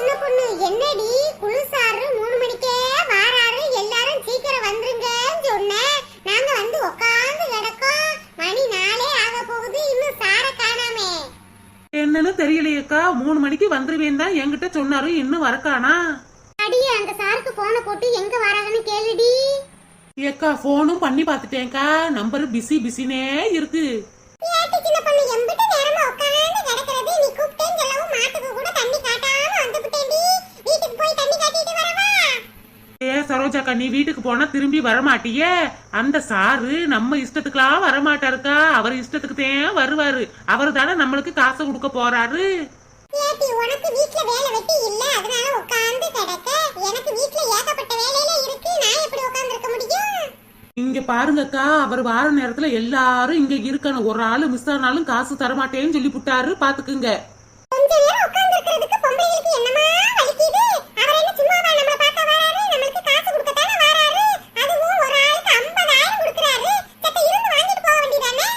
சின்ன பொண்ணு, என்னடி குளிசாரு 3 மணிக்கே வாராரு, எல்லாரும் சீக்கிரம் வந்துருங்கன்னு சொன்னேன். நாங்க வந்து உட்கார்ந்து கிடக்கோம். மணி 4 ஆக போகுது, இன்னும் சார காணாமே. என்னன்னு தெரியலையேக்கா, 3 மணிக்கு வந்துருவேன் தான் என்கிட்ட சொன்னாரு, இன்னும் வரக்கானா? அடியே, அந்த சாருக்கு போனை போட்டு எங்க வராங்கன்னு கேளுடி. ஏக்கா போனும் பண்ணி பாத்துட்டேன்க்கா, நம்பர் பிஸினே இருக்கு. ஏட்டி சின்ன பொண்ணு, எம்பிட்டு நேரமா உட்கார்ந்து கிடக்குறது? நீ கூப்பிட்டேன்னு சொல்லவும் மாட்டுக்கு கூட தண்ணி காட்டாம வந்துட்டேன்டி. வீட்டுக்கு போய் தண்ணி காட்டிட்டு வரவா? ஏ சரோஜாக்கா, நீ வீட்டுக்கு போனா திரும்பி வரமாட்டியே. அந்த சாரு நம்ம இஷ்டத்துக்குலாம் வரமாட்டாருக்கா, அவர் இஷ்டத்துக்கு தான் வருவாரு. அவரு தானே நம்மளுக்கு காசை கொடுக்க போறாரு. ஏட்டி, உனக்கு வீட்ல வேலை வெட்டி இல்ல, அதனால உட்கார்ந்து கிடக்க. எனக்கு வீட்ல ஏகப்பட்ட வேலையில இருக்கு, நான் எப்படி உட்கார்ந்து இருக்க முடியும்? இங்க பாருங்கக்கா, அவர் வார நேரத்துல எல்லாரும் இங்க இருக்கணும். ஒரு ஆளு மிஸ் ஆனாலும் காசு தரமாட்டேன்னு சொல்லி புட்டாரு, பாத்துக்குங்க. கொஞ்ச நேரம் உட்கார்ந்து இருக்கிறதுக்கு பொம்பளைகளுக்கு என்னமா வலிக்குது? அவர் என்ன சும்மாவா நம்மள பார்க்க வராரு? நமக்கு காசு கொடுக்க தானே வராரு. அதுவும் ஒரு ஆளுக்கு 50,000 கொடுக்கறாரு. சத்த இருந்து வாங்கிட்டு போக வேண்டியதானே?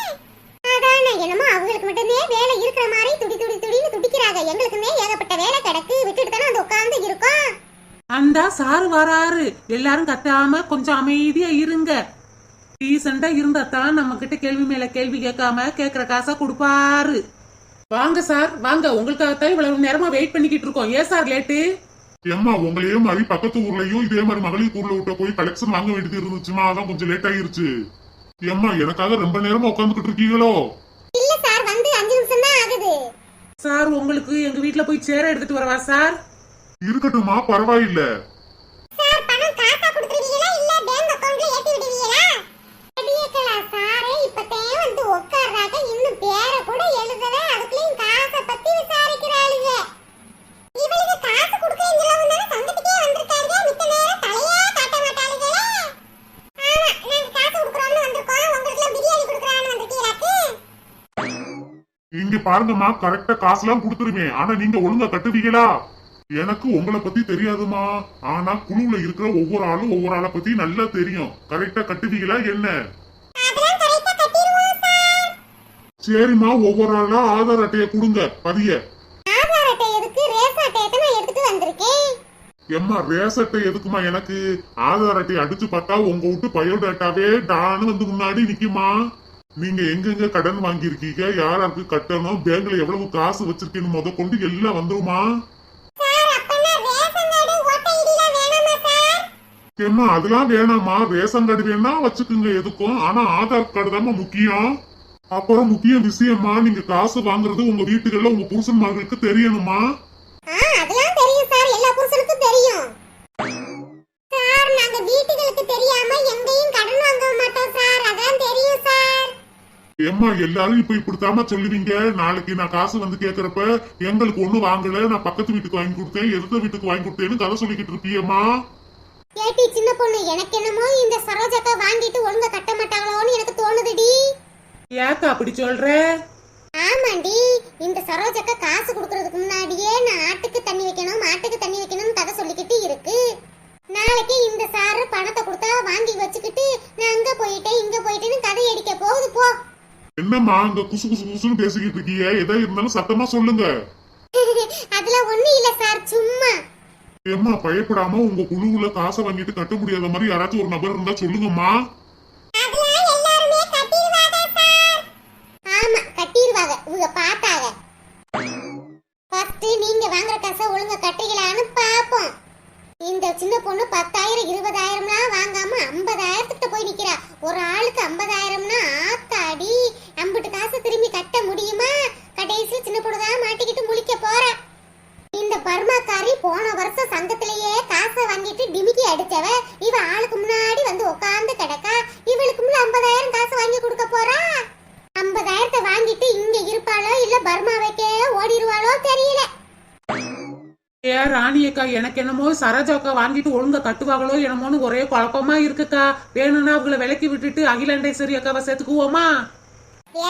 அதானே, என்னமோ அவங்களுக்கு மட்டுமே வேலை இருக்கிற மாதிரி துடின்னு துடிக்கிறாங்க. எங்களுக்குமே ஏகப்பட்ட வேலை கிடக்கு, விட்டுட்டு தானே வந்து உட்கார்ந்து இருக்கோம். அந்த சாரு வராரு, எல்லாரும் கத்தாம கொஞ்சம் அமைதியா இருங்க. டீசெண்டா இருந்தா தான் நம்ம கிட்ட கேள்வி மேல கேள்வி கேட்காம கேக்குற காசா கொடுப்பாரு. வாங்க சார், வாங்க. உங்களுக்காகத்தான் இவ்வளவு நேரமா வெயிட் பண்ணிக்கிட்டு இருக்கோம். ஏன் சார் லேட்டு? ஏம்மா, உங்களையே மாதிரி பக்கத்து ஊர்லயும் இதே மாதிரி மகளிர் ஊர்ல விட்ட போய் கலெக்ஷன் வாங்க வேண்டியது இருந்துச்சுமா, அதான் கொஞ்சம் லேட் ஆயிருச்சு. ஏம்மா, எனக்காக ரொம்ப நேரமா உட்காந்துக்கிட்டு இருக்கீங்களோ? இல்ல சார், வந்து 5 நிமிஷம் தான் ஆகுது. சார், உங்களுக்கு எங்க வீட்டுல போய் சேர எடுத்துட்டு வரவா சார்? இருக்கட்டுமா, பரவாயில்ல. சார், பணம் காசா கொடுத்துருவீங்களா இல்ல பேங்க் அக்கவுண்ட்ல ஏத்தி விடுவீங்களா? அடியேக்கலா சாரே இப்பதே வந்து உட்கார்றாங்க, இன்னும் பேரை கூட எழுதல, அதுக்குள்ளேயும் காசை பத்தி விசாரிக்கிறாளுங்க. இவளுக்கு காசு கொடுக்கறேன்னு சொல்லவும் சங்கத்துக்கே வந்திருக்காங்க, மித்த நேரம் தலையே காட்ட மாட்டாளுங்களே. ஆமா, நாங்க காசு கொடுக்கறோம்னு வந்திருக்கோம், உங்களுக்கு பிரியாணி கொடுக்கறான்னு வந்திருக்கீங்களாக்கு? இங்க பாருங்கம்மா, கரெக்டா காசுலாம் கொடுத்துருவேன். ஆனா நீங்க ஒழுங்கா கட்டுவீங்களா? எனக்கு உங்களை பத்தி தெரியாதுமா, ஆனா குழுவுல இருக்கிற ஒவ்வொரு ஆளும் ஒவ்வொரு ஆளை பத்தி நல்லா தெரியும். கரெக்டா கட்டுவீங்களா என்ன? அதெல்லாம் கரெக்ட்டா கட்டிடுவோம் சார். சரிம்மா, ஒவ்வொரு ஆளா ஆதார் அட்டையை கொடுங்க, பதிய. ஆதார் அட்டை எதுக்கு? ரேஸ் அட்டையை நான் எடுத்துட்டு வந்திருக்கேன். எம்மா, ரேஸ் அட்டை எதுக்குமா எனக்கு? ஆதார் அட்டையை அடிச்சு பார்த்தா உங்க வீட்டு பயோடேட்டாவே டான்னு வந்து முன்னாடி நிக்குமா. நீங்க எங்கெங்க கடன் வாங்கியிருக்கீங்க, யாராருக்கு கட்டணும், பேங்க்ல எவ்வளவு காசு வச்சிருக்கீன்னு முத கொண்டு எல்லாம் வந்துருமா. ஏம்மா, அதெல்லாம் வேணாமா, ரேஷன் கார்டு வேணா வச்சுக்குங்க எதுக்கும், ஆனா ஆதார் கார்டு தாம்மா முக்கியம். அப்புறம் முக்கிய விஷயமா, நீங்க காசு வாங்குறது உங்க வீட்டுகள்ல உங்க புருஷன்மார்களுக்கு தெரியணுமா. அதெல்லாம் தெரியும் சார், எல்லா புருஷனுக்கும் தெரியும் சார். நாங்க வீட்டுகளுக்கு தெரியாம எங்கேயும் கடன் வாங்க மாட்டோம் சார், அதான் தெரியும் சார். ஏம்மா, எல்லாரும் இப்ப இப்படித்தாம சொல்லுவீங்க. நாளைக்கு நான் காசு வந்து கேக்குறப்ப எங்களுக்கு ஒண்ணு வாங்கல, நான் பக்கத்து வீட்டுக்கு வாங்கி கொடுத்தேன், எதிர்த்த வீட்டுக்கு வாங்கி கொடுத்தேன்னு கதை சொல்லிக்கிட்டு இருப்பியம்மா. ஏட்டி சின்ன பொண்ணு, எனக்கு என்னமோ இந்த சரோஜாக்கா வாங்கிட்டு ஒழுங்கா கட்ட மாட்டாங்களோன்னு எனக்கு தோணுதுடி. ஏக்கா அப்படி சொல்ற? ஆமாண்டி, இந்த சரோஜாக்கா காசு கொடுக்கறதுக்கு முன்னாடியே நான் ஆட்டுக்கு தண்ணி வைக்கணும், மாட்டுக்கு தண்ணி வைக்கணும்னு கதை சொல்லிக்கிட்டு இருக்கு. நாளைக்கு இந்த சாரு பணத்தை கொடுத்தா வாங்கி வச்சுக்கிட்டு நான் அங்க போயிட்டேன் இங்க போயிட்டேன்னு கதை அடிக்க போகுது போ. என்னம்மா, அங்க குசு குசு குசுன்னு பேசிக்கிட்டு இருக்கீங்க? எதா இருந்தாலும் சத்தமா சொல்லுங்க. அதுல ஒண்ணு இல்ல சார், சும்மா. ஏம்மா, பயப்படாம உங்க குழுவுல காசை வாங்கிட்டு கட்ட முடியாத மாதிரி யாராச்சும் ஒரு நபர் இருந்தா சொல்லுங்கம்மா. ஆமா, கட்டிடுவாங்க, இவங்க பார்த்தாங்க. ஃபர்ஸ்ட் நீங்க வாங்குற காசை ஒழுங்கா கட்டுகளான்னு பாப்போம். இந்த சின்ன பொண்ணு 10,000 20,000 வாங்காம 50,000 போய் நிக்கிறா. ஒரு ஆளுக்கு 50,000 ஆத்தாடி, அம்பிட்டு காசு திரும்பி கட்ட முடியுமா? கடைசியில் சின்ன பொண்ணு தான் மாட்டிக்கிட்டு முழிக்க போறா. இந்த பர்மாக்காரி போன வருஷம் சங்கத்திலேயே காசை வாங்கிட்டு டிமிக்கி அடிச்சவ, இவ ஆளுக்கு முன்னாடி வந்து உட்கார்ந்து கிடக்கா. இவளுக்கு முன்ன 50,000 காசு வாங்கி கொடுக்க போறா. 50,000 வாங்கிட்டு இங்க இருப்பாளோ இல்ல பர்மாவைக்கே ஓடிடுவாளோ தெரியல. ஏ ராணியக்கா, எனக்கு என்னமோ சரோஜாக்கா வாங்கிட்டு ஒழுங்கா கட்டுவாங்களோ என்னமோன்னு ஒரே குழப்பமா இருக்குக்கா. வேணும்னா அவங்கள விலக்கி விட்டுட்டு அகிலாண்டேஸ்வரி அக்காவை சேர்த்துக்குவோமா?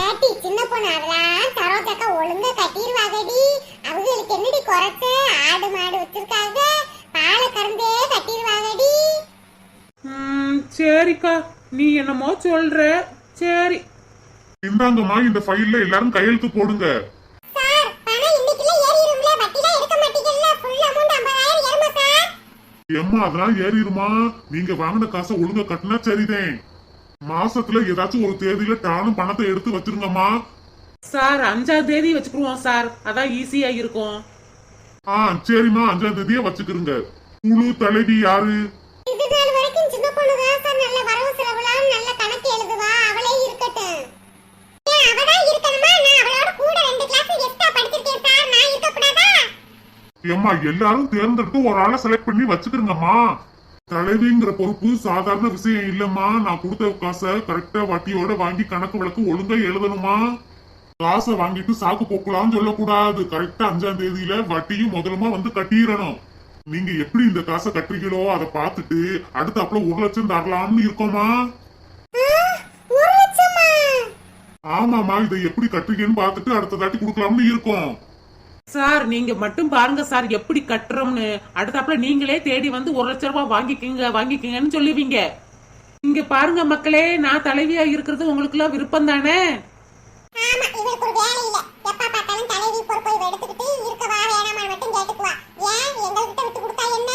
ஏட்டி சின்ன பொண்ணு, அதெல்லாம் சரோஜாக்கா ஒழுங்கா கட்டிடுவாங்கடி. அவங்களுக்கு என்னடி குறைச்ச? ஆடு மாடு வச்சிருக்காங்க, பாலை கறந்தே கட்டிடுவாங்கடி. சரிக்கா, நீ என்னமோ சொல்ற. சரி, இந்தாங்கம்மா, இந்த ஃபைல்ல எல்லாரும் கையெழுத்து போடுங்க. சார், பணம் இன்னைக்குள்ள ஏறிடும்ல, வட்டிலாம் எடுக்க மாட்டீங்கல்ல, ஃபுல் அமௌண்ட் ஏம்மா அதெல்லாம் ஏறிடுமா? நீங்க வாங்கின காசை ஒழுங்கா கட்டினா சரிதேன். மாசத்துல ஏதாச்சும் ஒரு தேதியில டானும் பணத்தை எடுத்து வச்சிருங்கம்மா. சார் 5ஆம் தேதி வச்சுக்குருவோம் சார், அதான் ஈஸியா இருக்கும். சரிம்மா, 5ஆம் தேதியே வச்சுக்கிறங்க. குழு தலைவி யாரு? இது நாள் வரைக்கும் சின்ன பொண்ணு தான் சார் நல்ல வரவு செலவுலாம் நல்ல கணக்கு எழுதுவா. அவளே இருக்கட்டும். ஏன் அவதான் இருக்கணுமா? நான் அவளோட கூட 2 கிளாஸ் எக்ஸ்ட்ரா படிச்சிருக்கேன் சார். நான் இருக்க கூடாதா? ஏம்மா எல்லாரும் தேர்ந்தெடுத்து ஒரு ஆளை செலக்ட் பண்ணி வச்சுக்கிறங்கம்மா. தலைவிங்கிற பொறுப்பு சாதாரண விஷயம் இல்லம்மா. நான் கொடுத்த காசை கரெக்டா வட்டியோட வாங்கி கணக்கு வழக்கு ஒழுங்கா எழுதணுமா. காசை வாங்கிட்டு சாக்கு போக்கலாம்னு சொல்லக்கூடாது. கரெக்டா 5ஆம் தேதியில வட்டியும் முதலுமா வந்து கட்டிடணும். நீங்க எப்படி இந்த காசை கட்டுறீங்களோ அதை பார்த்துட்டு அடுத்தாப்புல 1 லட்சம் தரலாம்னு இருக்கோமா. 1 லட்சமா? ஆமாமா, இதை எப்படி கட்டுறீங்கன்னு பார்த்துட்டு அடுத்த தாட்டி கொடுக்கலாம்னு இருக்கோம். சார் நீங்க மட்டும் பாருங்க சார் எப்படி கட்டுறோம்னு. அடுத்தாப்புல நீங்களே தேடி வந்து 1 லட்சம் ரூபாய் வாங்கிக்கங்கன்னு சொல்லுவீங்க. இங்க பாருங்க மக்களே, நான் தலைவியா இருக்கிறது உங்களுக்கு எல்லாம் விருப்பம் தானே? ஆமா, இவருக்கு ஒரு வேலை இல்ல. எப்ப பார்த்தாலும் தலைவி பொறுப்பை எடுத்துக்கிட்டு இருக்கவா வேணாமான்னு மட்டும் கேட்டுக்குவா. ஏன் எங்ககிட்ட விட்டு கொடுத்தா என்ன?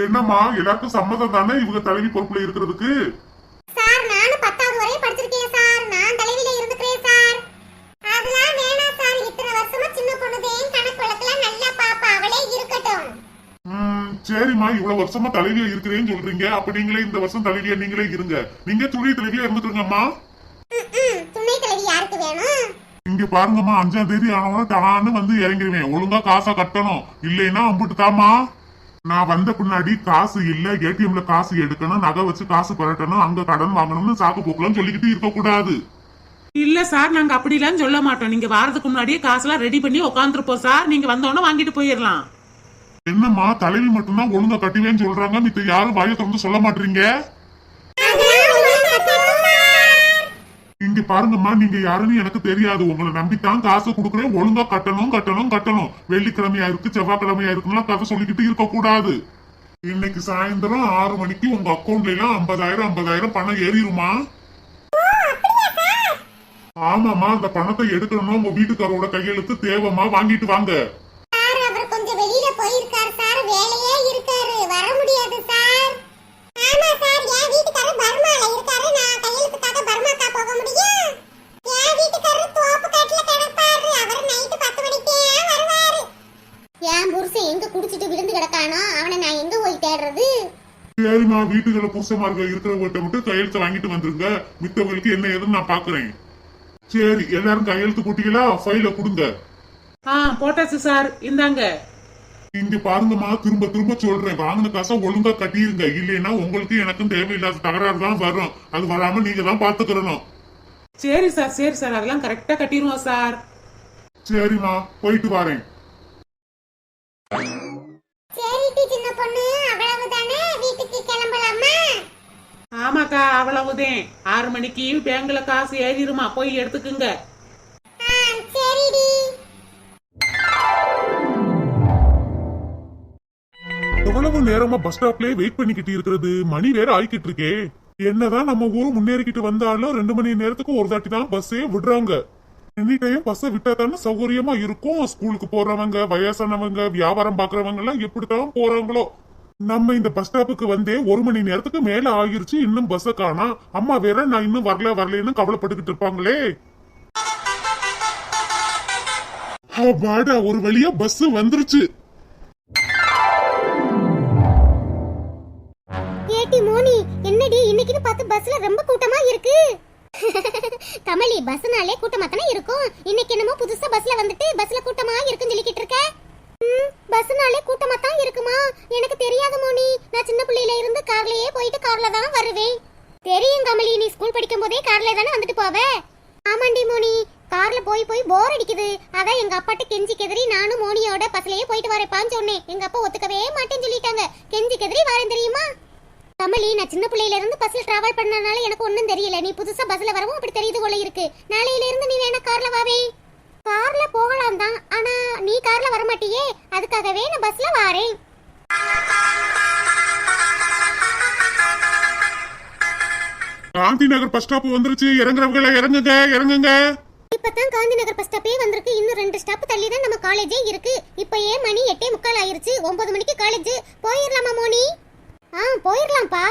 என்னம்மா எல்லாருக்கும் சம்மதம் தானே இவங்க தலைவி பொறுப்புல இருக்கிறதுக்கு? சார் நானும் 10வது வரையும் படிச்சிருக்கேன் சார். நான் தலைவில இருந்துக்கிறேன் சார். அதெல்லாம் வேணாம் சார். இத்தனை வருஷமா சின்ன பொண்ணுதேன் கணக்கு வழக்கெல்லாம் நல்லா பாப்பா. அவளே இருக்கட்டும். சரிம்மா, இவ்வளவு வருஷமா தலைவியா இருக்கிறேன்னு சொல்றீங்க. அப்ப நீங்களே இந்த வருஷம் தலைவியா நீங்களே இருங்க. நீங்க துணை தலைவியா இருந்துக்கிறீங்கம்மா. துணை தலைவி யாருக்கு வேணும்? இங்க பாருங்கம்மா, 5ஆம் தேதி ஆனவன டான்னு வந்து இறங்கிடுவேன். ஒழுங்கா காசை கட்டணும். இல்லைன்னா அம்பிட்டு தாமா. நான் வந்த பின்னாடி காசு இல்ல, ஏடிஎம்ல காசு எடுக்கணும், நகை வச்சு காசு பரட்டணும், அங்க கடன் வாங்கணும்னு சாக்கு போக்கலாம் சொல்லிக்கிட்டு இருக்க கூடாது. இல்ல சார், நாங்க அப்படிலாம் சொல்ல மாட்டோம். நீங்க வாரத்துக்கு முன்னாடியே காசெல்லாம் ரெடி பண்ணி உட்காந்துருப்போம் சார். நீங்க வந்தோடனே வாங்கிட்டு போயிடலாம். என்னம்மா தலைவி மட்டும்தான் ஒழுங்கா கட்டுவேன்னு சொல்றாங்க, மித்த யாரும் வாயை திறந்து சொல்ல மாட்டீங்க. இங்க பாருங்கம்மா, நீங்க யாருன்னு எனக்கு தெரியாது. உங்களை நம்பித்தான் காசு கொடுக்குறேன். ஒழுங்கா கட்டணும் கட்டணும் கட்டணும். வெள்ளிக்கிழமையா இருக்கு, செவ்வாய்க்கிழமையா இருக்குன்னா கதை சொல்லிக்கிட்டு இருக்க கூடாது. இன்னைக்கு சாயந்தரம் 6 மணிக்கு உங்க அக்கௌண்ட்ல எல்லாம் 50,000 பணம் ஏறிடுமா? ஆமாமா, அந்த பணத்தை எடுக்கணும்னா உங்க வீட்டுக்காரோட கையெழுத்து தேவைமா, வாங்கிட்டு வாங்க. சார் அவர் கொஞ்சம் வெளியில போயிருக்காரு சார். வேலையே இருக்காரு, வர முடியாது சார். ஆமா சார், என் வீட்டுக்காரர் பர்மால இருக்காரு. நான் கையெழுத்துக்காக பர்மாக்கா போக முடியும்? என் வீட்டுக்காரர் தோப்பு காட்டுல கிடப்பாரு. அவர் நைட்டு 10 மணிக்கே வருவாரு. என் புருஷன் எங்க குடிச்சிட்டு விழுந்து கிடக்கானோ அவனை நான் எங்க போய் தேடுறது? சரிம்மா, வீட்டுக்குள்ள புருஷமார்கள் இருக்கிறவங்கிட்ட மட்டும் கையெழுத்து வாங்கிட்டு வந்துருங்க. மித்தவங்களுக்கு என்ன ஏதுன்னு நான் பாக்குறேன். சரி, எல்லாரும் கையெழுத்து போட்டீங்களா? ஃபைல கொடுங்க. போட்டாச்சு சார், இந்தாங்க. இங்க பாருங்கம்மா, திரும்ப திரும்ப சொல்றேன், வாங்கின காசை ஒழுங்கா கட்டிருங்க. இல்லைன்னா உங்களுக்கு எனக்கும் தேவையில்லாத தகராறு தான் வரும். அது வராம நீங்க தான் பாத்துக்கிறணும். சரி சார், அதெல்லாம் கரெக்டா கட்டிடுவோம் சார். சரிம்மா, போயிட்டு வரேன். சரிடி சின்ன பொண்ணு, அவ்வளவுதானே? வீட்டுக்கு கிளம்பலாமா? ஆமாக்கா, அவ்வளவுதான். 6 மணிக்கு பேங்க்ல காசு ஏறிடுமா, போய் எடுத்துக்குங்க. சரிடி. எவ்வளவு நேரமா பஸ் ஸ்டாப்லயே வெயிட் பண்ணிக்கிட்டு இருக்கிறது? மணி வேற ஆயிக்கிட்டு இருக்கே. என்னதான் நம்ம ஊர் முன்னேறிக்கிட்டு வந்தாலும் 2 மணி நேரத்துக்கு ஒரு தாட்டி தான் பஸ்ஸே விடுறாங்க. எனி டைம் பஸ்ஸை விட்டா தானே சௌகரியமா இருக்கும். ஸ்கூலுக்கு போறவங்க, வயசானவங்க, வியாபாரம் பாக்குறவங்க எல்லாம் எப்படித்தான் போறாங்களோ. நம்ம இந்த பஸ் ஸ்டாப்புக்கு வந்தே 1 மணி நேரத்துக்கு மேல ஆகிருச்சு, இன்னும் பஸ்ஸ காணா. அம்மா வேற நான் இன்னும் வரலன்னு கவலைப்பட்டுக்கிட்டு இருப்பாங்களே. வாடா, ஒரு வழியா பஸ் வந்துருச்சு. ஏட்டி மோனி, என்னடி இன்னைக்குன்னு பார்த்து பஸ்ல ரொம்ப கூட்டமா இருக்கு? கமலி, பஸ்னாலே கூட்டமா தானே இருக்கும். இன்னைக்கு என்னமோ புதுசா பஸ்ல வந்துட்டு பஸ்ல கூட்டமா இருக்குன்னு சொல்லிக்கிட்டு இருக்க. பஸ்னாலே கூட்டமா தான் இருக்குமா? எனக்கு தெரியாது மோனி. நான் சின்ன பிள்ளையில இருந்து கார்லயே போயிட்டு கார்ல தான் வருவேன். தெரியும் கமலி, நீ ஸ்கூல் படிக்கும் போதே கார்ல தானே வந்துட்டு போவ. ஆமாண்டி மோனி, கார்ல போய் போர் அடிக்குது. அதான் எங்க அப்பாட்ட கெஞ்சி கெதறி நானும் மோனியோட பஸ்லயே போயிட்டு வரேப்பான்னு சொன்னேன். எங்க அப்பா ஒத்துக்கவே மாட்டேன்னு சொல்லிட்டாங்க. கெஞ்சி கெதறி வரேன் தெரியுமா? கமலி, நான் சின்ன பிள்ளையில இருந்து பஸ்ல டிராவல் பண்ணனால எனக்கு ஒண்ணும் தெரியல. நீ புதுசா பஸ்ல வரவும் அப்படி தெரியுது போல இருக்கு. நாளையில இருந்து நீ வேணா கார்ல வாவே. கார்ல போகலாம் தான், ஆனா நீ கார்ல வர மாட்டியே, அதுக்காகவே நான் பஸ்ல வாரேன். காந்தி நகர் பஸ் ஸ்டாப் வந்துருச்சு. இறங்குறவங்கள இறங்குங்க. இப்ப இப்பதான் காந்தி நகர் பஸ் ஸ்டாப்பே வந்திருக்கு. இன்னும் 2 ஸ்டாப் தள்ளி தான் நம்ம காலேஜே இருக்கு. இப்பயே மணி 8:45 ஆயிருச்சு. 9 மணிக்கு காலேஜ். போயிரலாமா மோனி? போயிரலாம்ப்பா.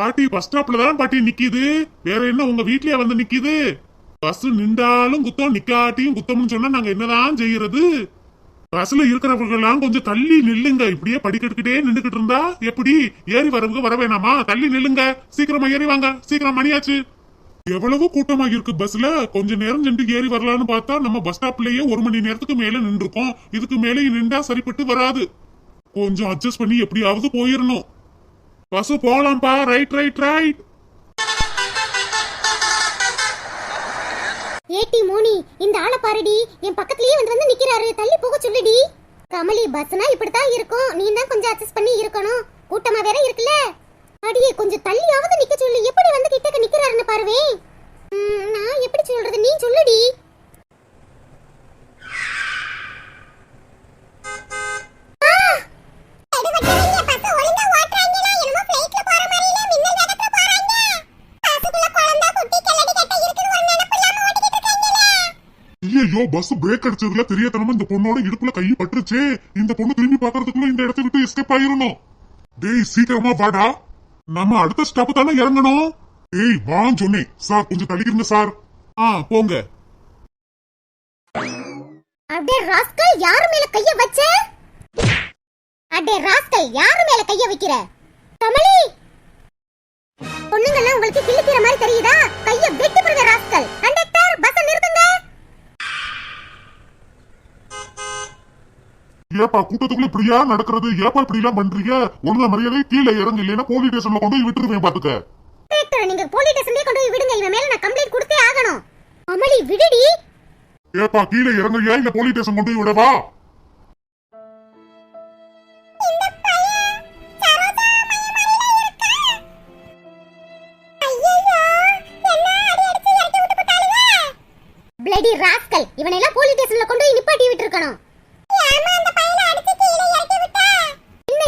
பாட்டி பஸ் ஸ்டாப்ல தான் பாட்டி நிக்குது. வேற என்ன உங்க வீட்லயே வந்து நிக்குது? பஸ் நின்றாலும் குத்தம், நிக்காட்டியும் குத்தம்னு சொன்னா நாங்க என்னதான் செய்யறது? பஸ்ல இருக்கிறவங்க எல்லாம் கொஞ்சம் தள்ளி நில்லுங்க. இப்படியே படிக்கட்டுக்கிட்டே நின்னுகிட்டு இருந்தா எப்படி? ஏறி வரவங்க வர வேணாமா? தள்ளி நில்லுங்க. சீக்கிரமா ஏறி வாங்க. சீக்கிரம் மணியாச்சு. எவ்வளவு கூட்டமா இருக்கு பஸ்ல. கொஞ்ச நேரம் சென்று ஏறி வரலான்னு பார்த்தா நம்ம பஸ் ஸ்டாப்லயே 1 மணி நேரத்துக்கு மேல நின்றுருக்கோம். இதுக்கு மேலே நின்றா சரிப்பட்டு வராது. கொஞ்சம் அட்ஜஸ்ட் பண்ணி எப்படியாவது போயிடணும். பஸ் போலாம்ப்பா. Right right right. ஏட்டி மோனி, இந்த ஆளை பாருடி. என் பக்கத்துலயே வந்து நிக்கிறாரு. தள்ளி போக சொல்லுடி. கமலி, பஸ்னா இப்படித்தான் இருக்கும். நீ தான் கொஞ்சம் அட்ஜஸ்ட் பண்ணி இருக்கணும். கூட்டமா வேற இருக்குல்ல. அடியே கொஞ்சம் தள்ளியாவது நிக்க சொல்லு. எப்படி வந்து கிட்டக்க நிக்கிறாருன்னு பாருவே. நான் எப்படி சொல்றது? நீ சொல்லுடி. ஐயோ, பஸ் பிரேக் அடிச்சதுல தெரியாதனமா இந்த பொண்ணோட இடுப்புல கை பட்டுருச்சே. இந்த பொண்ணு திரும்பி பாக்குறதுக்குள்ள இந்த இடத்த விட்டு எஸ்கேப் ஆயிரணும். டேய் சீக்கிரமா வாடா. நம்ம அடுத்த ஸ்டாப் தானே இறங்கணும். ஏய் வான்னு சொன்னேன். சார் கொஞ்சம் தள்ளிக்கிறீங்க சார். போங்க. அடே ராஸ்கல், யார் மேல கைய வச்ச? அடே ராஸ்கல், யார் மேல கைய வைக்கிற? கமலி, பொண்ணுங்கெல்லாம் உங்களுக்கு கிள்ளிக்கிற மாதிரி தெரியுதா? கைய வெட்டி போடுங்க ராஸ்கல். கண்டக்டர், பஸ் நிறுத்துங்க. ஏப்பா கூட்டத்துக்குள்ள இப்படியா நடக்கிறது? ஏப்பா இப்படி எல்லாம் பண்றீங்க? ஒழுங்கா மரியாதை கீழே இறங்கு, இல்லைன்னா போலீஸ் ஸ்டேஷன்ல கொண்டு போய் விட்டுருவேன் பாத்துக்க. கண்டக்டர், நீங்க போலீஸ் ஸ்டேஷன்லயே கொண்டு போய் விடுங்க. இவன் மேல நான் கம்ப்ளைண்ட் கொடுத்தே ஆகணும். அமளி விடுடி. ஏப்பா கீழே இறங்குறியா இல்ல போலீஸ் ஸ்டேஷன் கொண்டு போய் விடவா? பிளடி ராஸ்கல், இவனெல்லாம் போலீஸ் ஸ்டேஷன்ல கொண்டு போய் நிப்பாட்டி விட்டுருக்கணும்.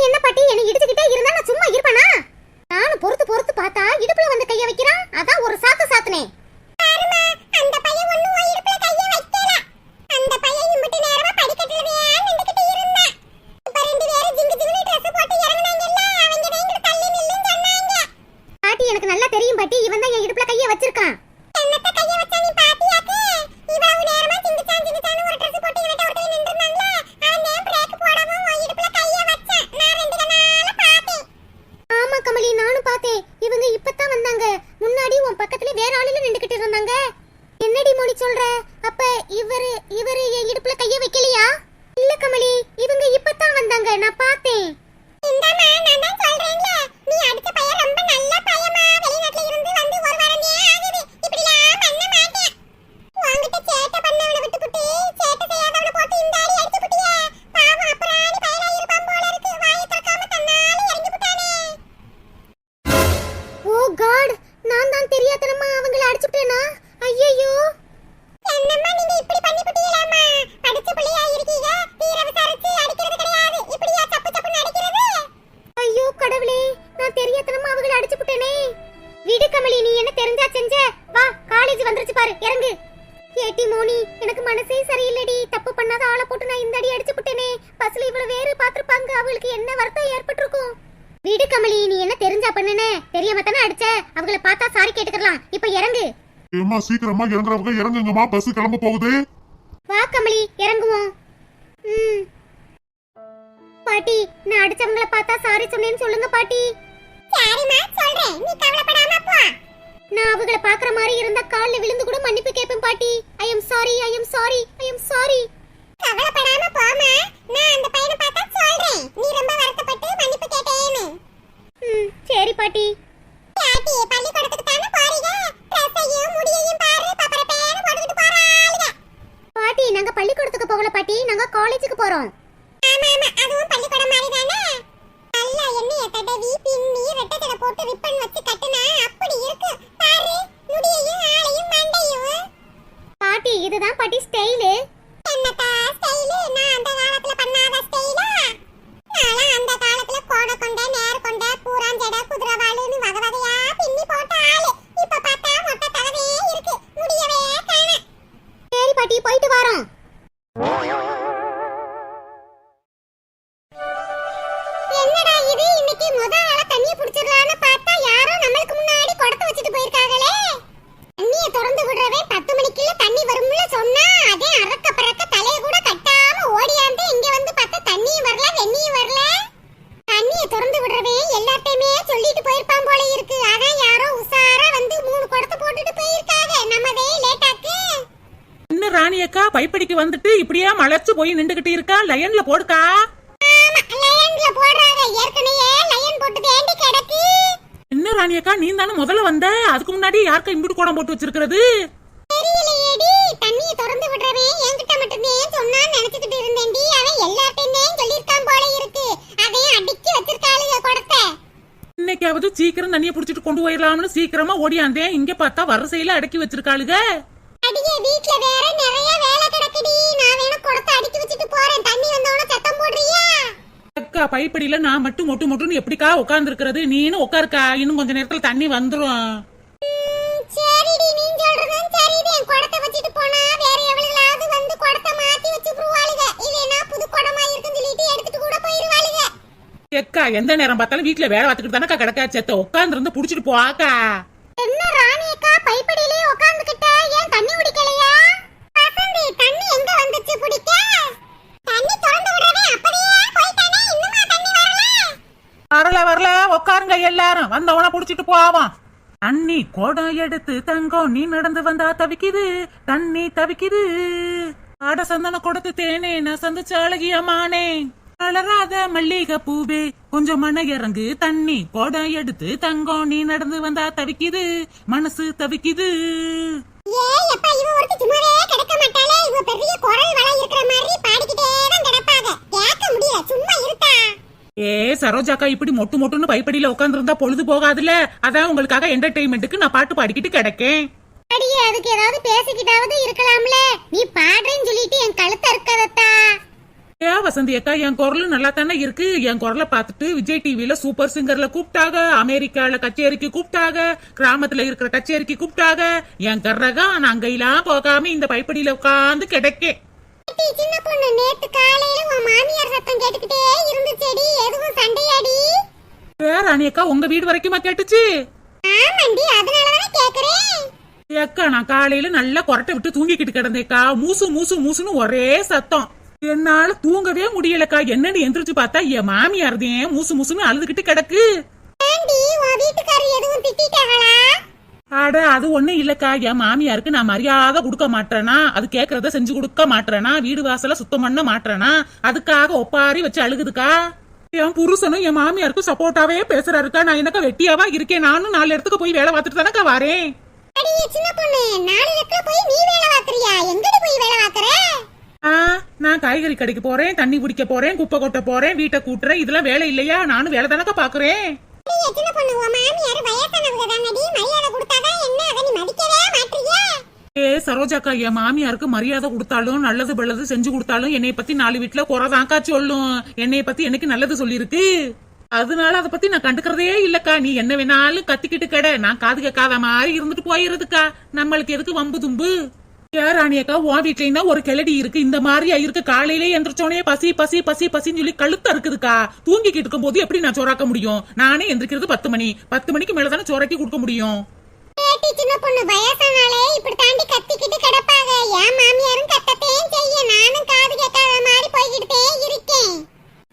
என்ன பாட்டி, என்ன இடிச்சுக்கிட்டே இருந்தா நான் சும்மா இருப்பேனா? நானும் பொறுத்து பொறுத்து பார்த்தா இடுப்புல வந்து கைய வைக்கிறான். அதான் ஒரு சாத்து சாத்துனே. அந்த பையன் ஒண்ணும் இடுப்புல கைய வைக்கல. அந்த பையன் இம்புட்டு நேரமா படிக்கட்டுல நின்னுக்கிட்டு இருந்தான். இப்ப 2 பேரும் ஜிங்கு ஜிங்குன்னு Dress போட்டு இறங்குனாங்கல்ல, அவங்க வேங்க தள்ளி நில்லுன்னு சொன்னாங்க. பாட்டி, எனக்கு நல்லா தெரியும் பாட்டி. இவன் தான் என் இடுப்புல கைய வச்சிருக்கான். என்னத்த கைய வச்சா நீ பாத்தியாக்கு? இவ்வளவு நேரமா ஜிங்கு ஜான்னு ஒரு Dress போட்டு இவட்ட ஒருத்தர் நின்னுறாங்கல, அவன் நேம் பிரேக் போடவும் உன் இடுப்புல கைய வச்சான். நான் 2 கண்ணால பார்த்தேன். ஆமா கமலி, நானும் பார்த்தேன். இவங்க இப்பதான் வந்தாங்க. முன்னாடி உன் பக்கத்துல வேற ஆளுல நின்னுக்கிட்டு இருந்தாங்க. என்னடி மோடி சொல்ற? அப்ப இவரு என் இடுப்புல கைய வைக்கலையா? இல்ல கமலி, இவங்க இப்பதான் வந்தாங்க. நான் பார்த்தேன். இந்தாமா, நான் தான் சொல்றேன்ல, நீ அடுத்த பையன் ரொம்ப நல்ல பையமா. வெளிநாட்டுல இருந்து வந்து ஒரு வாரமே ஆகுது. இப்படிலாம் பண்ண மாட்டேன். உன்கிட்ட சேட்டை பண்ணவன விட்டுப்புட்டு சேட்டை செய்யாதவன போட்டு இந்த ஆளி அடிச்சு புட்டியே. பாவம், அப்புறாணி பையனா இருப்பான் போல இருக்கு. வாயை திறக்காம தன்னால இறங்கி புட்டானே. ஓ காட், நான் தான் தெரியாதனமா அவங்கள அடிச்சுட்டேனா? ஐயோ, என்னம்மா நீங்க இப்படி பண்ணி புட்டீங்களாமா? படிச்ச புள்ளையா இருக்கீங்க, தீர விசாரிச்சு அடிக்கிறது கிடையாது. இப்படியா தப்பு தப்புன்னு அடிக்கிறது? ஐயோ கடவுளே, நான் தெரியாதனமா அவங்கள அடிச்சுட்டேனே. விடு கமலி, நீ என்ன தெரிஞ்சா செஞ்ச? வா, காலேஜ் வந்துருச்சு பாரு, இறங்கு. ஏட்டி மோனி, எனக்கு மனசே சரியில்லடி. தப்பு பண்ணாத ஆளை போட்டு நான் இந்த அடி அடிச்சுட்டேனே. பஸ்ல இவ்வளவு வேறு பாத்துருப்பாங்க. அவங்களுக்கு என்ன வருத்தம் ஏற்பட்டிருக்கும்? விடு கமலி, நீ என்ன தெரிஞ்சா பண்ணுனே? தெரியாம தானே அடிச்ச. அவங்கள பார்த்தா சாரி கேட்டுக்கலாம். இப்ப இறங்கு. ஏமா சீக்கிரமா இறங்குறவங்க இறங்குங்கம்மா, பஸ் கிளம்ப போகுது. வா கமலி, இறங்குவோம். பாட்டி, நான் அடிச்சவங்கள பார்த்தா சாரி சொன்னேன்னு சொல்லுங்க பாட்டி. சரிமா, சொல்றேன். நீ கவலைப்படாம போ. நான் அவங்கள பாக்குற மாதிரி இருந்தா கால்ல விழுந்து கூட மன்னிப்பு கேப்பேன் பாட்டி. I am sorry, I am sorry, I am sorry. கவலைப்படாம போமா. நான் அந்த பையனை பார்த்தா சொல்றேன். நீ ரொம்ப வருத்தப்பட்டு மன்னிப்பு கேட்டேன்னு. சரி பாட்டி. பாட்டி, பள்ளிக்கூடத்துக்கு தான போறீங்க? ட்ரெஸ்ஸையும் முடியையும் பாரு, பப்பரப்பேன்னு போட்டுட்டு போறாளுங்க. பாட்டி, நாங்க பள்ளிக்கூடத்துக்கு போகல பாட்டி. நாங்க காலேஜுக்கு போறோம். ஆமா ஆமா, அதுவும் பள்ளிக்கூடம் மாதிரி தானே. நல்ல எண்ணெய தடவி ராணியக்கா பைப்படிக்கு வந்துட்டு இப்படியே மலைச்சு போய் நின்றுகிட்டு இருக்கா. லைன்ல போடுக்கா. லைன்ல போடுறாங்க, ஏற்கனவே லைன் போட்டு வேண்டி கிடக்கு. என்ன ராணியக்கா, நீ தானே முதல்ல வந்த, அதுக்கு முன்னாடி யாருக்கா இம்புட்டு கோடம் போட்டு வச்சிருக்கிறது? தெரியலையேடி, தண்ணியை திறந்து விடுறவன் என்கிட்ட மட்டுமே சொன்னான்னு நினைச்சுக்கிட்டு இருந்தேன்டி. அவன் எல்லார்ட்டையுமே சொல்லியிருக்கான் போல இருக்கு. அதையும் அடிக்கி வச்சிருக்காளுங்க குடத்தை. இன்னைக்காவது சீக்கிரம் தண்ணியை புடிச்சிட்டு கொண்டு போயிடலாம்னு சீக்கிரமா ஓடியாந்தேன். இங்க பார்த்தா வரிசையில அடக்கி வச்சிருக்காளுங்க. அடியே, வீட்ல வேற நிறைய வேலை கிடக்குடி. நான் வேணா குடத்தை அடிக்கி வச்சிட்டு போறேன். தண்ணி வந்தவன சத்தம் போடுறியா? அக்கா பைப்படியில நான் மட்டும் மொட்டு மொட்டுன்னு எப்படிக்கா உட்கார்ந்து இருக்கிறது? நீனும் உட்காருக்கா, இன்னும் கொஞ்ச நேரத்துல தண்ணி வந்துரும். சரிடி, நீ சொல்றதும் சரிதான். குடத்தை வச்சிட்டு போனா வேற எவ்வளவு வந்து குடத்தை மாத்தி வச்சுருவாளுங்க. இல்லைன்னா புது குடமா இருக்குன்னு சொல்லிட்டு எடுத்துட்டு கூட போயிருவாளுங்க. எக்கா எந்த நேரம் பார்த்தாலும் வீட்டுல வேலை பார்த்துக்கிட்டு தானக்கா கிடக்கா. செத்த உட்கார்ந்து இருந்து புடிச்சிட்டு போக்கா. என்ன ராணியக்கா பைப்படியிலே உட்கார்ந்துகிட்ட, ஏன் தண்ணி குடிக்கலையா? வசந்தி, தண்ணி எங்க வந்துச்சு குடிக்க? தண்ணி திறந்து விடுறவே அப்படியே போயிட்டானே, இன்னுமா தண்ணி வரல? வரல உட்காருங்க எல்லாரும், வந்தவன புடிச்சிட்டு போவான். அண்ணி கோடம் எடுத்து தங்கம், நீ நடந்து வந்தா தவிக்குது தண்ணி தவிக்குது. ஆட சந்தன கொடுத்து தேனே, நான் சந்திச்ச அழகியமானே. வளராத மல்லிகை பூவே கொஞ்சம் மன இறங்கு தண்ணி கோடம் எடுத்து தங்கம், நீ நடந்து வந்தா தவிக்குது மனசு தவிக்குது. ஏய் அப்பா, இவ ஒருத்தி சும்மாவே கிடக்க மாட்டாளே. இவ பெரிய குரல் வளை இருக்கிற மாதிரி பாடிக்கிட்டே தான் கிடப்பாங்க. கேட்க முடியல, சும்மா இருக்கா. ஏ சரோஜாக்கா, இப்படி மொட்டு மொட்டுன்னு பைப்படியில உட்கார்ந்து இருந்தா பொழுது போகாதுல. அதான் உங்களுக்காக என்டர்டெயின்மெண்ட்டுக்கு நான் பாட்டு பாடிக்கிட்டு கிடக்கேன். அடியே, அதுக்கு ஏதாவது பேசிக்கிட்டாவது இருக்கலாம்ல. நீ பாடுறேன்னு சொல்லிட்டு என் கழுத்த இருக்காதத்தா. ஏ வசந்தி அக்கா, என் குரல் நல்லா தானே இருக்கு. என் குரலை பார்த்துட்டு விஜய் டிவில சூப்பர் சிங்கர்ல கூப்பிட்டாங்க, அமெரிக்கால கச்சேரிக்கு கூப்பிட்டாங்க, கிராமத்துல இருக்கிற கச்சேரிக்கு கூப்பிட்டாங்க. என் கர்ரகம் நான் அங்கெல்லாம் போகாம இந்த பைப்படியில உட்கார்ந்து கிடக்கேன். சின்ன பொண்ணு, நேத்து காலையில உன் மாமியார் சத்தம் கேட்டுக்கிட்டே இருந்துச்சேடி. எதுவும் சண்டையாடி? ராணி அக்கா, உங்க வீடு வரைக்குமா கேட்டுச்சு? ஆமாண்டி, அதனாலதானே கேக்குறேன். அக்கா, நான் காலையில நல்லா கொரட்டை விட்டு தூங்கிக்கிட்டு கிடந்தேக்கா. மூசு மூசு மூசுன்னு ஒரே சத்தம். என்னால தூங்கவே முடியலக்கா. என்னன்னு எந்திரிச்சு பார்த்தா என் மாமியார்தேன் மூசு மூசுன்னு அழுதுகிட்டு கிடக்கு. ஆண்டி, உன் வீட்டுக்காரர் எதுவும் திட்டிட்டாங்களா? அட அது ஒண்ணும் இல்லக்கா. என் மாமியாருக்கு நான் மரியாதை கொடுக்க மாட்டேனா, அது கேக்குறத செஞ்சு கொடுக்க மாட்டேனா, வீடு வாசல சுத்தம் பண்ண மாட்டேனா, அதுக்காக ஒப்பாரி வச்சு அழுகுதுக்கா. என் புருஷனும் என் மாமியாருக்கு சப்போர்ட்டாவே பேசுறாருக்கா. நான் என்னக்கா வெட்டியாவா இருக்கேன்? நானும் 4 இடத்துக்கு போய் வேலை பார்த்துட்டு தானக்கா வரேன். அடியே சின்ன பொண்ணு, 4 இடத்துல போய் நீ வேலை பார்க்கறியா? எங்கடி போய் வேலை பார்க்கற? நான் காய்கறி கடைக்கு போறேன், தண்ணி குடிக்க போறேன், குப்பை கொட்ட போறேன், வீட்டை கூட்டுறேன். இதெல்லாம் வேலை இல்லையா? நானும் வேலை தானக்கா பாக்குறேன். சின்ன பொண்ணு, உன் மாமியார் வயசானவங்க தானடி, மரியாதை கொடுத்தாதான் என்ன? அதை நீ மதிக்கவே மாட்டறியா? ஏ சரோஜாக்கா, என் மாமியாருக்கு மரியாதை கொடுத்தாலும் நல்லது பல்லது செஞ்சு கொடுத்தாலும் என்னைய பத்தி 4 வீட்டுல குறைதாக்கா சொல்லும். என்னைய பத்தி எனக்கு நல்லது சொல்லிருக்கு. அதனால அதை பத்தி நான் கண்டுக்கிறதே இல்லக்கா. நீ என்ன வேணாலும் கத்திக்கிட்டு கடை, நான் காது கேட்காத மாதிரி இருந்துட்டு போயிருதுக்கா. நம்மளுக்கு எதுக்கு வம்பு தும்பு? யார் ராணியக்கா, உன் வீட்லயும் தான் ஒரு கிளடி இருக்கு. இந்த மாதிரியா இருக்கு? காலையிலே எந்திரிச்சோனே பசி பசி பசி பசின்னு சொல்லி கழுத்த இருக்குதுக்கா. தூங்கிக்கிட்டு இருக்கும் போது எப்படி நான் சோறாக்க முடியும்? நானே எந்திரிக்கிறது 10 மணி. 10 மணிக்கு மேலதானே சோறாக்கி கொடுக்க முடியும். சின்ன பொண்ணு, வயசானாலே இப்படி தாண்டி கத்திக்கிட்டு கிடப்பாங்க. என் மாமியாரும் கத்தத்தையும் செய்ய, நானும் காது கேட்காத மாதிரி போய்கிட்டே இருக்கேன்.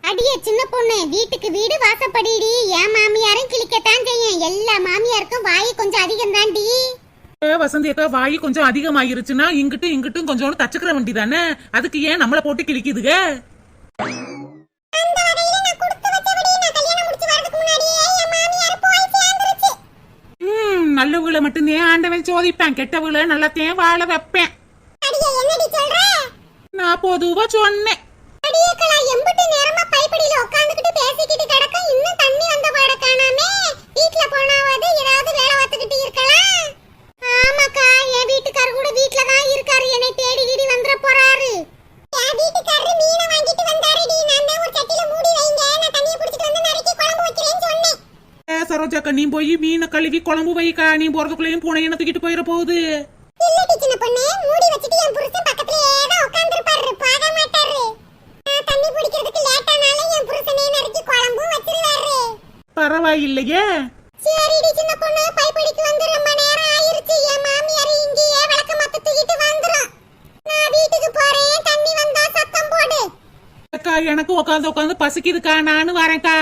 அடியே சின்ன பொண்ணு, வீட்டுக்கு வீடு வாசப்படிடி. என் மாமியாரும் கிளிக்கத்தான் செய்யும். எல்லா மாமியாருக்கும் வாய் கொஞ்சம் அதிகம் தாண்டி. வசந்தி அக்கா, வாயு கொஞ்சம் அதிகமாயிருச்சுன்னா இங்கிட்டும் இங்கிட்டும் கொஞ்சம் தச்சுக்கிற வண்டி தானே. அதுக்கு ஏன் நம்மள போட்டு கிழிக்குதுங்க? நல்லவங்களை மட்டும்தான் ஆண்டவன் சோதிப்பேன், கெட்டவங்களை நல்லாத்தையும் வாழ வைப்பேன். நான் பொதுவா சொன்னேன். சரோஜாக்கா, நீ போய் மீனை கழுவி குழம்பு வைக்கா. நீ போறதுக்குள்ளேயும் பூனை என்ன தூக்கிட்டு போயிட போகுது. பரவாயில்லையே. எனக்கு உட்காந்து உட்காந்து பசிக்குதுக்கா, நானும் வரேன்க்கா.